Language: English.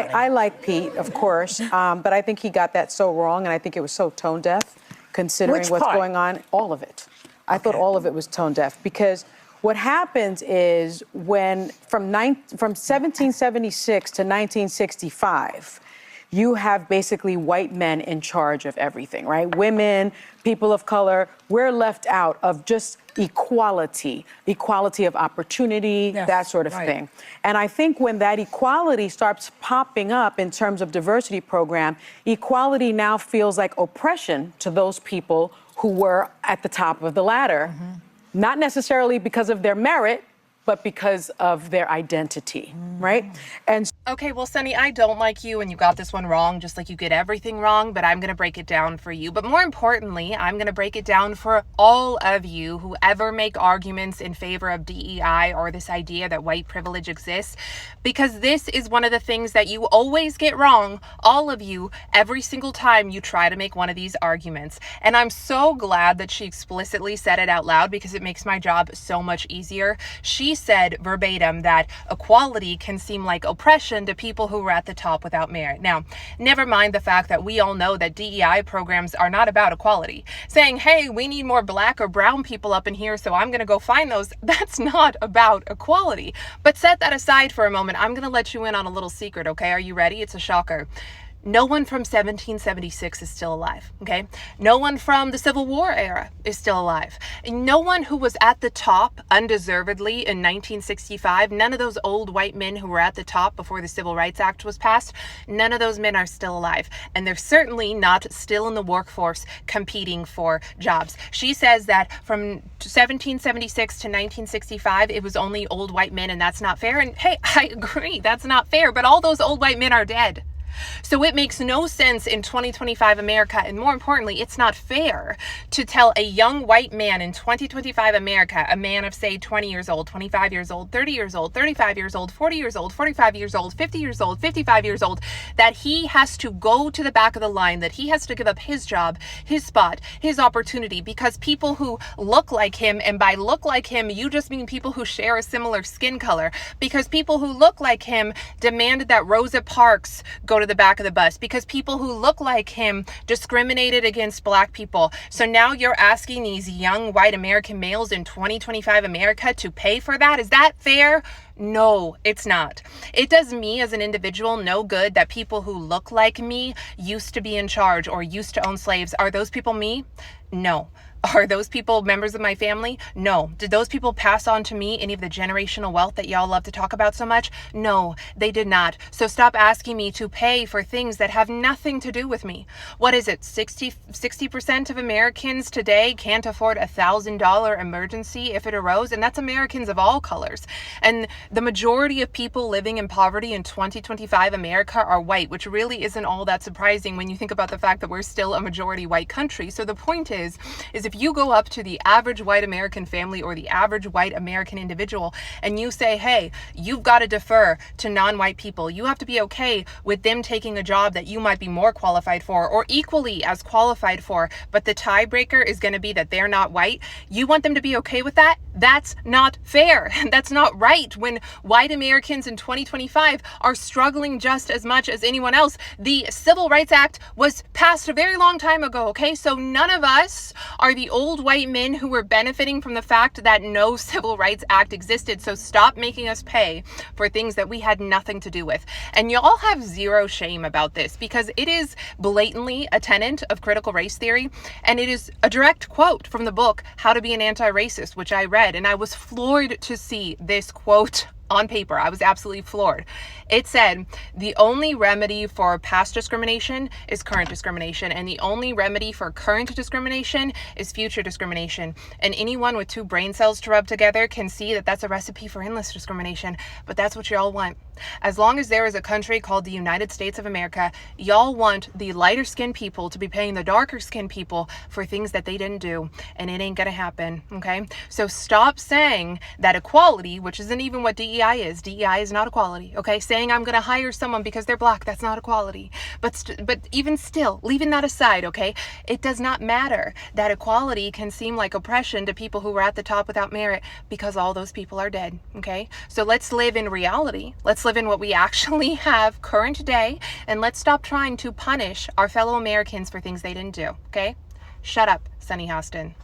I like Pete, of course, but I think he got that so wrong, and I think it was so tone deaf, considering Which what's part? going on. All of it. I thought all of it was tone deaf, because what happens is when from 1776 to 1965, you have basically white men in charge of everything, right? Women, people of color, we're left out of just equality of opportunity, Yes, that sort of right. thing. And I think when that equality starts popping up in terms of diversity program, equality now feels like oppression to those people who were at the top of the ladder, not necessarily because of their merit, but because of their identity, right? And Okay, well, Sunny, I don't like you and you got this one wrong, just like you get everything wrong, but I'm going to break it down for you. But more importantly, I'm going to break it down for all of you who ever make arguments in favor of DEI or this idea that white privilege exists, because this is one of the things that you always get wrong, all of you, every single time you try to make one of these arguments. And I'm so glad that she explicitly said it out loud, because it makes my job so much easier. She said verbatim that equality can seem like oppression to people who were at the top without merit. Now, never mind the fact that we all know that DEI programs are not about equality. Saying, hey, we need more black or brown people up in here, so I'm going to go find those. That's not about equality. But set that aside for a moment. I'm going to let you in on a little secret, okay? Are you ready? It's a shocker. No one from 1776 is still alive, okay? No one from the Civil War era is still alive. No one who was at the top undeservedly in 1965, none of those old white men who were at the top before the Civil Rights Act was passed, none of those men are still alive. And they're certainly not still in the workforce competing for jobs. She says that from 1776 to 1965, it was only old white men, and that's not fair. And hey, I agree, that's not fair, but all those old white men are dead. So it makes no sense in 2025 America, and more importantly, it's not fair to tell a young white man in 2025 America, a man of say 20 years old, 25 years old, 30 years old, 35 years old, 40 years old, 45 years old, 50 years old, 55 years old, that he has to go to the back of the line, that he has to give up his job, his spot, his opportunity, because people who look like him, and by look like him, you just mean people who share a similar skin color, because people who look like him demanded that Rosa Parks go to the back of the bus, because people who look like him discriminated against black people. So now you're asking these young white American males in 2025 America to pay for that? Is that fair? No, it's not. It does me as an individual no good that people who look like me used to be in charge or used to own slaves. Are those people me? No. Are those people members of my family? No. Did those people pass on to me any of the generational wealth that y'all love to talk about so much? No, they did not. So stop asking me to pay for things that have nothing to do with me. What is it? 60% of Americans today can't afford $1,000 emergency if it arose, and that's Americans of all colors. And the majority of people living in poverty in 2025 America are white, which really isn't all that surprising when you think about the fact that we're still a majority white country. So the point is if you go up to the average white American family or the average white American individual and you say, hey, you've got to defer to non-white people. You have to be okay with them taking a job that you might be more qualified for or equally as qualified for, but the tiebreaker is going to be that they're not white. You want them to be okay with that? That's not fair. That's not right when white Americans in 2025 are struggling just as much as anyone else. The Civil Rights Act was passed a very long time ago, okay? So none of us are the old white men who were benefiting from the fact that no Civil Rights Act existed. So stop making us pay for things that we had nothing to do with. And y'all have zero shame about this because it is blatantly a tenet of critical race theory. And it is a direct quote from the book, How to Be an Anti-Racist, which I read. And I was floored to see this quote on paper. I was absolutely floored. It said, the only remedy for past discrimination is current discrimination, and the only remedy for current discrimination is future discrimination. And anyone with two brain cells to rub together can see that that's a recipe for endless discrimination, but that's what y'all want. As long as there is a country called the United States of America, y'all want the lighter skinned people to be paying the darker skinned people for things that they didn't do, and it ain't gonna happen, okay? So stop saying that equality, which isn't even what DEI DEI is. DEI is not equality, okay? Saying I'm going to hire someone because they're black, that's not equality. But even still, leaving that aside, okay? It does not matter that equality can seem like oppression to people who were at the top without merit, because all those people are dead, okay? So let's live in reality. Let's live in what we actually have current day, and let's stop trying to punish our fellow Americans for things they didn't do, okay? Shut up, Sunny Hostin.